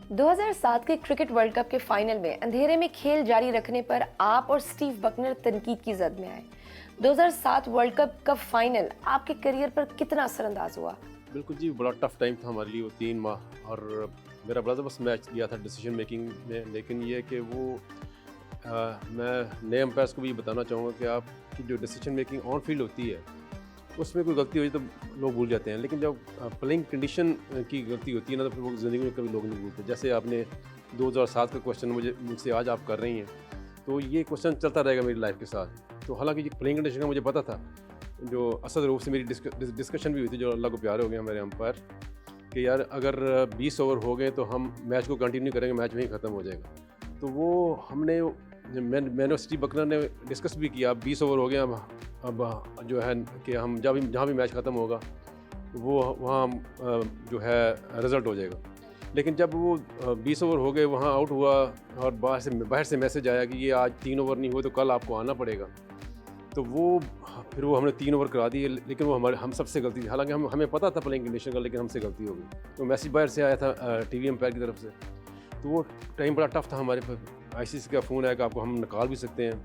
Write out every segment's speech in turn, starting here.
2007 के cricket world cup के final में अंधेरे में खेल जारी रखने पर आप और स्टीव बकनर तनकीद की जद में आए। 2007 वर्ल्ड कप का फाइनल आपके करियर पर कितना असरअंदाज हुआ? बिल्कुल जी, बड़ा टफ टाइम था हमारे लिए वो 3 माह। और मेरा बड़ा ज़बरदस्त मैच दिया था डिसीजन मेकिंग में, लेकिन ये कि वो मैं नए अंपायर्स को भी बताना चाहूँगा कि आपकी जो डिसीजन मेकिंग ऑन फील्ड होती है उसमें कोई गलती हुई तो लोग भूल जाते हैं, लेकिन जब प्लेइंग कंडीशन की गलती होती है ना तो फिर वो ज़िंदगी में कभी लोग नहीं भूलते। जैसे आपने 2007 का क्वेश्चन मुझसे आज आप कर रही हैं, तो ये क्वेश्चन चलता रहेगा मेरी लाइफ के साथ। तो हालांकि प्लेइंग कंडीशन का मुझे पता था, जो असद रूप से मेरी डिस्कशन भी हुई थी, जो अल्लाह को प्यारे हो गए हमारे अंपायर, कि यार अगर 20 ओवर हो गए तो हम मैच को कंटिन्यू करेंगे, मैच वहीं ख़त्म हो जाएगा। तो वो मैंने और स्टीव बकनर ने डिस्कस भी किया। 20 ओवर हो गए, अब जो है कि हम जहाँ भी मैच ख़त्म होगा वो वहाँ जो है रिज़ल्ट हो जाएगा। लेकिन जब वो 20 ओवर हो गए, वहाँ आउट हुआ और बाहर से मैसेज आया कि ये आज 3 ओवर नहीं हुए तो कल आपको आना पड़ेगा। तो फिर हमने 3 ओवर करा दिए, लेकिन वो हम सबसे गलती थी। हालांकि हमें पता था प्लेइंग कंडीशन का, लेकिन हमसे गलती हो गई। तो मैसेज बाहर से आया था टीवी अंपायर की तरफ से। तो वो टाइम बड़ा टफ था हमारे पर। आईसीसी का फ़ोन आया कि आपको हम निकाल भी सकते हैं,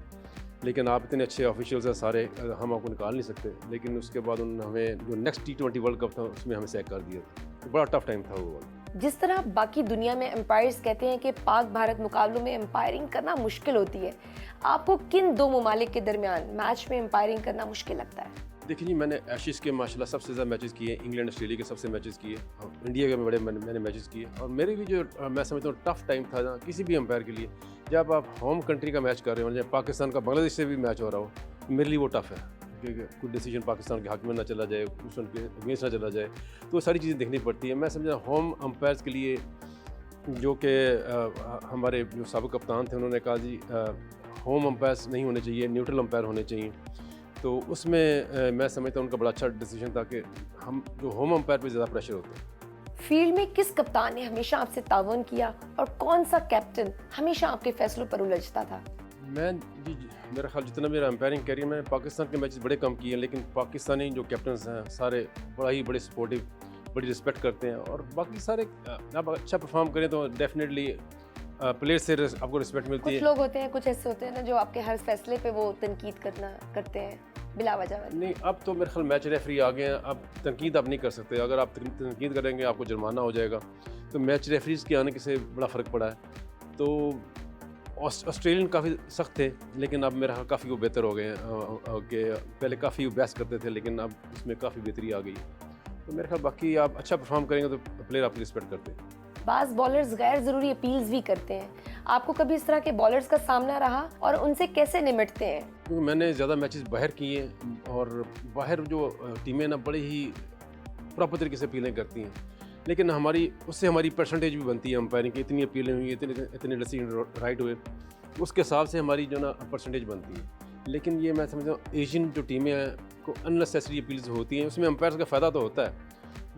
लेकिन आप इतने अच्छे ऑफिशियल्स हैं सारे, हम आपको निकाल नहीं सकते। लेकिन उसके बाद उन्होंने हमें जो नेक्स्ट T20 वर्ल्ड कप था उसमें हमें सेलेक्ट कर दिया। तो बड़ा टफ टाइम था वो। जिस तरह बाकी दुनिया में एम्पायर्स कहते हैं कि पाक भारत मुकाबलों में एम्पायरिंग करना मुश्किल होती है, आपको किन दो ममालिक के दरमियान मैच में एम्पायरिंग करना मुश्किल लगता है? देखिए जी, मैंने एशेज के माशाल्लाह सबसे ज़्यादा मैचेस किए, इंग्लैंड ऑस्ट्रेलिया के सबसे मैचेस किए, और इंडिया के मैंने मैचेस किए। और मेरे भी जो मैं समझता हूँ टफ टाइम था ना किसी भी अंपायर के लिए, जब आप होम कंट्री का मैच कर रहे हो, जब पाकिस्तान का बांग्लादेश से भी मैच हो रहा हो, मेरे लिए वो टफ है कि कोई डिसीजन पाकिस्तान के हक में ना चला जाए, उनके अगेंस्ट ना चला जाए। तो सारी चीज़ें देखनी पड़ती है। मैं समझा होम अंपायर्स के लिए, जो कि हमारे जो साबिक़ कप्तान थे, उन्होंने कहा जी होम अंपायर्स नहीं होने चाहिए, न्यूट्रल अंपायर होने चाहिए। तो उसमें मैं समझता हूँ उनका बड़ा अच्छा डिसीजन था कि हम जो होम अंपायर पे ज़्यादा प्रेशर होता है। फील्ड में किस कप्तान ने हमेशा आपसे ताउन किया और कौन सा कैप्टन हमेशा आपके फैसलों पर उलझता था? मेरा ख्याल जितना मेरा अंपायरिंग कैरियर में पाकिस्तान के मैचेस बड़े कम किए हैं, लेकिन पाकिस्तानी जो कैप्टन्स हैं सारे बड़े सपोर्टिव, बड़ी रिस्पेक्ट करते हैं। और बाकी सारे आप अच्छा परफॉर्म करें तो डेफिनेटली प्लेयर से आपको रिस्पेक्ट मिलती है। कुछ लोग होते हैं, कुछ ऐसे होते हैं ना, जो आपके हर फैसले पे वो तनकीद करते हैं बिला वजह। नहीं, अब तो मेरे ख्याल मैच रेफरी आ गए हैं, अब तनकीद आप नहीं कर सकते। अगर आप तनकीद करेंगे आपको जुर्माना हो जाएगा। तो मैच रेफरीज के आने से बड़ा फ़र्क पड़ा है। तो ऑस्ट्रेलियन काफ़ी सख्त थे, लेकिन अब मेरा काफ़ी वो बेहतर हो गए हैं। कि पहले काफ़ी वो बहस करते थे, लेकिन अब उसमें काफ़ी बेहतरी आ गई। तो मेरे ख्याल बाकी आप अच्छा परफॉर्म करेंगे तो प्लेयर आपकी रिस्पेक्ट करते हैं। बाज़ बॉलर्स गैर ज़रूरी अपील्स भी करते हैं। आपको कभी इस तरह के बॉलर्स का सामना रहा और उनसे कैसे निपटते हैं? क्योंकि मैंने ज़्यादा मैचेस बाहर किए, और बाहर जो टीमें ना बड़े ही प्रॉपर तरीके से अपीलें करती हैं, लेकिन उससे हमारी परसेंटेज भी बनती है अंपायरिंग की। इतनी अपीलें हुई, इतने डिसीजन राइट हुए, उसके हिसाब से हमारी जो ना परसेंटेज बनती है। लेकिन ये मैं समझता हूँ एशियन जो टीमें हैं को अननेसेसरी अपील्स होती हैं, उसमें अंपायर्स का फ़ायदा तो होता है,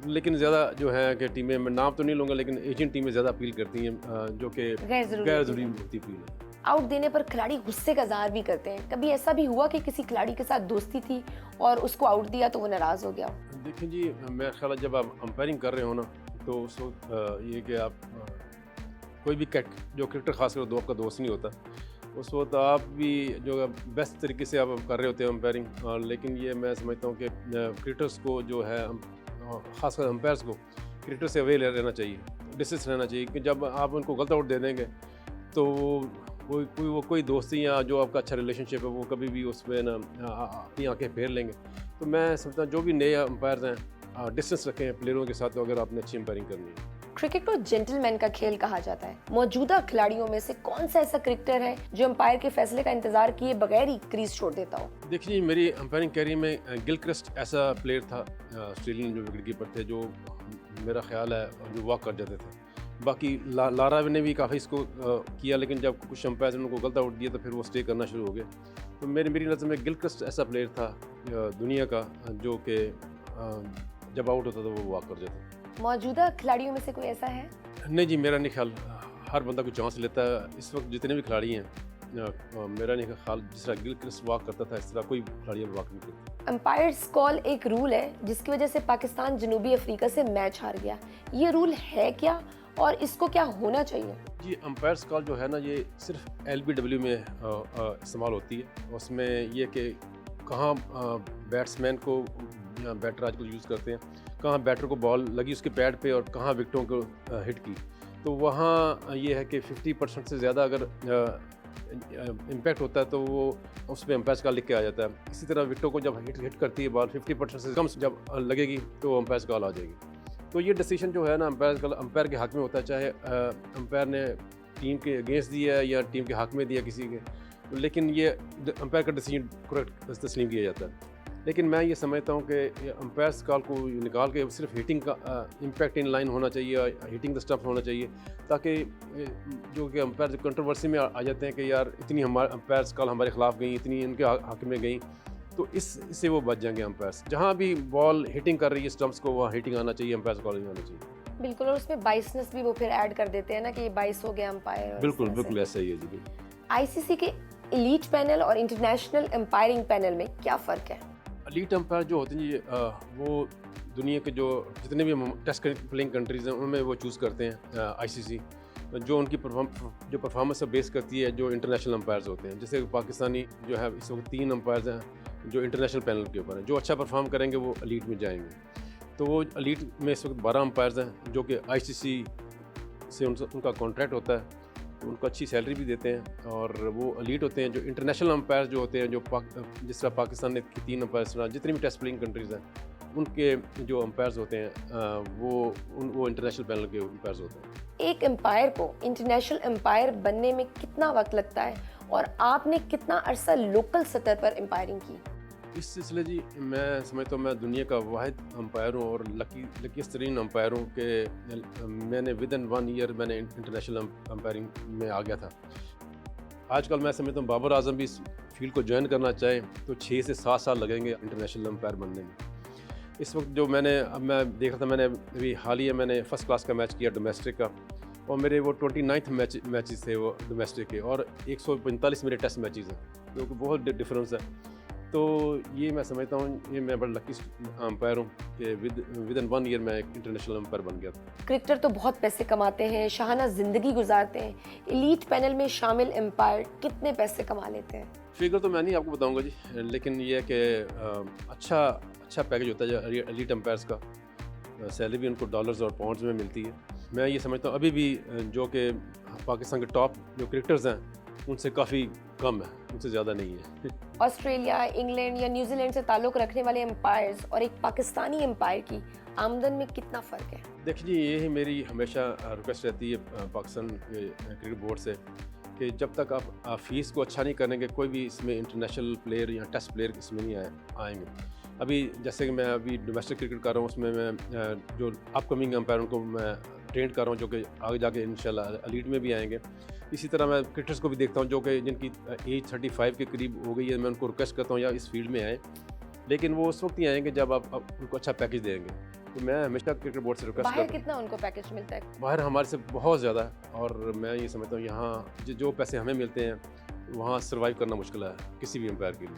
लेकिन ज़्यादा जो है कि टीमें, मैं नाम तो नहीं लूँगा, लेकिन एशियन टीमें ज़्यादा अपील करती हैं, जो कि गैर ज़रूरी होती अपील है। आउट देने पर खिलाड़ी गुस्से का इज़हार भी करते हैं। कभी ऐसा भी हुआ कि किसी खिलाड़ी के साथ दोस्ती थी और उसको आउट दिया तो वो नाराज़ हो गया? देखिए जी, मेरा ख्याल है जब आप अंपायरिंग कर रहे हो ना, तो उस वक्त ये कि आप कोई भी जो क्रिकेटर खासकर दो आपका दोस्त नहीं होता, उस वक्त आप भी जो बेस्ट तरीके से आप कर रहे होते हैं अंपायरिंग। लेकिन ये मैं समझता हूँ कि क्रिकेटर्स को जो है, ख़ासकर अंपायर्स को क्रिकेटर से अवेयर रहना चाहिए, डिस्टेंस रहना चाहिए। कि जब आप उनको गलत आउट दे देंगे तो कोई दोस्ती या जो आपका अच्छा रिलेशनशिप है वो कभी भी उसमें ना अपनी आंखें फेर लेंगे। तो मैं समझता हूँ जो भी नए अंपायर्स हैं, डिस्टेंस रखें प्लेयरों के साथ, अगर आपने अच्छी अंपायरिंग करनी है। क्रिकेट को जेंटलमैन का खेल कहा जाता है। मौजूदा खिलाड़ियों में से कौन सा ऐसा क्रिकेटर है जो अंपायर के फैसले का इंतजार किए बगैर ही क्रीज छोड़ देता हो? देखिए, मेरी अंपायरिंग कैरियर में गिलक्रिस्ट ऐसा प्लेयर था, ऑस्ट्रेलियन जो विकेट कीपर थे, जो मेरा ख्याल है जो वॉक कर जाते थे। बाकी लारा ने भी काफ़ी इसको किया, लेकिन जब कुछ अंपायर ने उनको गलत आउट दिया तो फिर वो स्टे करना शुरू हो गए। तो मेरी नज़र में गिलक्रिस्ट ऐसा प्लेयर था दुनिया का, जो कि जब आउट होता तो वो वॉक कर जाता। मौजूदा खिलाड़ियों में से कोई ऐसा है? नहीं जी, मेरा नहीं ख्याल। हर बंदा कोई चांस लेता है। इस वक्त जितने भी खिलाड़ी हैं, मेरा नहीं ख्याल जिस तरह गिलक्रिस्ट वॉक करता था इस तरह कोई खिलाड़ी वॉक नहीं करता। अंपायर्स कॉल एक रूल है जिसकी वजह से पाकिस्तान जनूबी अफ्रीका से मैच हार गया। ये रूल है क्या और इसको क्या होना चाहिए? जी, अंपायर्स कॉल जो है ना, ये सिर्फ एलबीडब्ल्यू में इस्तेमाल होती है। उसमें ये कि कहाँ बैट्समैन को बैटर आजकल यूज़ करते हैं, कहाँ बैटर को बॉल लगी उसके पैड पे और कहाँ विकेटों को हिट की, तो वहाँ ये है कि 50% से ज़्यादा अगर इम्पैक्ट होता है तो वो उस पर अंपायर्स कॉल लिख के आ जाता है। इसी तरह विकेटों को जब हिट करती है बॉल 50% से कम जब लगेगी तो अंपायर्स कॉल आ जाएगी। तो ये डिसीजन जो है ना, अंपायर के हक में होता है, चाहे अंपायर ने टीम के अगेंस्ट दिया है या टीम के हक में दिया किसी के, लेकिन ये अंपायर का डिसीजन करेक्ट तस्लीम किया जाता है। लेकिन मैं ये समझता हूँ कि अंपायर्स कॉल को निकाल के सिर्फ हिटिंग का इम्पैक्ट इन लाइन होना चाहिए, हिटिंग द स्टम्प होना चाहिए, ताकि जो कि अंपायर कंट्रोवर्सी में आ जाते हैं कि यार इतनी हमारे अंपायर्स कॉल हमारे खिलाफ गई, इतनी इनके हक में गई, तो इससे वो बच जाएंगे अंपायर्स। जहाँ भी बॉल हिटिंग कर रही है स्टम्प्स को, वहाँ हिटिंग आना चाहिए, अंपायर्स कॉल नहीं आना चाहिए। बिल्कुल, और उसमें बाइसनेस भी वो फिर ऐड कर देते हैं ना कि ये 22 हो गया अंपायर। बिल्कुल बिल्कुल ऐसा ही है जी। आईसीसी के एलीट पैनल और इंटरनेशनल अंपायरिंग पैनल में क्या फ़र्क है? एलीट अंपायर जो होते हैं जी, वो दुनिया के जो जितने भी टेस्ट प्लेइंग कंट्रीज़ हैं उनमें वो चूज़ करते हैं आईसीसी, जो उनकी जो परफॉर्मेंस से बेस करती है, जो इंटरनेशनल अंपायर्स होते हैं। जैसे पाकिस्तानी जो है इस वक्त 3 अंपायर्स हैं जो इंटरनेशनल पैनल के ऊपर हैं, जो अच्छा परफॉर्म करेंगे वो एलीट में जाएंगे। तो वो एलीट में इस वक्त 12 अंपायर्स हैं जो कि आईसीसी से उनका कॉन्ट्रैक्ट होता है, तो उनको अच्छी सैलरी भी देते हैं और वो एलीट होते हैं। जो इंटरनेशनल अंपायर जो होते हैं, जो जिस तरह पाकिस्तान ने 3 अंपायर्स, जितनी भी टेस्ट प्लेइंग कंट्रीज़ हैं उनके जो अंपायर्स होते हैं वो इंटरनेशनल पैनल के अंपायर्स होते हैं। एक अंपायर को इंटरनेशनल अंपायर बनने में कितना वक्त लगता है और आपने कितना अरसा लोकल सतह पर अंपायरिंग की? इस सिलसिले जी, मैं समझता हूँ मैं दुनिया का वाहिद अंपायर हूँ और लकीस्ट तरीन अंपायर हूँ कि मैंने विदिन 1 ईयर मैंने इंटरनेशनल अंपायरिंग में आ गया था। आजकल मैं समझता हूँ बाबर आजम भी इस फील्ड को ज्वाइन करना चाहे तो 6 से 7 साल लगेंगे इंटरनेशनल अंपायर बनने में। इस वक्त जो मैं देख रहा था, मैंने अभी हाल ही मैंने फ़र्स्ट क्लास का मैच किया डोमेस्टिक का, और मेरे वो 29th मैचेस थे वो डोमेस्टिक के, और 145 मेरे टेस्ट मैचेस हैं, जो कि बहुत डिफरेंस है। तो ये मैं समझता हूँ ये मैं बड़ा लकी अंपायर हूँ कि विदिन 1 ईयर मैं एक इंटरनेशनल अंपायर बन गया था। क्रिकेटर तो बहुत पैसे कमाते हैं, शाहाना ज़िंदगी गुजारते हैं, एलीट पैनल में शामिल अंपायर कितने पैसे कमा लेते हैं? फिगर तो मैं नहीं आपको बताऊंगा जी, लेकिन ये है कि अच्छा पैकेज होता है एलीट अंपायर्स का। सैलरी भी उनको डॉलर्स और पाउंड्स में मिलती है। मैं ये समझता हूँ अभी भी जो कि पाकिस्तान के टॉप जो क्रिकेटर्स हैं उनसे काफ़ी कम है, उनसे ज़्यादा नहीं है। ऑस्ट्रेलिया, इंग्लैंड या न्यूजीलैंड से ताल्लुक़ रखने वाले अंपायर्स और एक पाकिस्तानी अंपायर की आमदन में कितना फ़र्क है? देखिए जी, ये ही मेरी हमेशा रिक्वेस्ट रहती है पाकिस्तान क्रिकेट बोर्ड से कि जब तक आप फ़ीस को अच्छा नहीं करेंगे, कोई भी इसमें इंटरनेशनल प्लेयर या टेस्ट प्लेयर इसमें नहीं आएंगे। अभी जैसे कि मैं अभी डोमेस्टिक क्रिकेट कर रहा हूँ, उसमें मैं जो अपकमिंग अंपायर उनको मैं ट्रेन कर रहा हूँ, जो कि आगे जाके इंशाल्लाह एलीट में भी आएंगे। इसी तरह मैं क्रिकेटर्स को भी देखता हूँ जो कि जिनकी एज 35 के करीब हो गई है, मैं उनको रिक्वेस्ट करता हूँ या इस फील्ड में आएँ, लेकिन वो उस वक्त ही आएंगे जब आप उनको अच्छा पैकेज देंगे। तो मैं हमेशा क्रिकेट बोर्ड से रिक्वेस्ट करता हूँ। बाहर कितना उनको पैकेज मिलता है? बाहर हमारे से बहुत ज़्यादा है, और मैं ये समझता हूँ यहाँ जो पैसे हमें मिलते हैं वहाँ सर्वाइव करना मुश्किल है किसी भी अंपायर के लिए।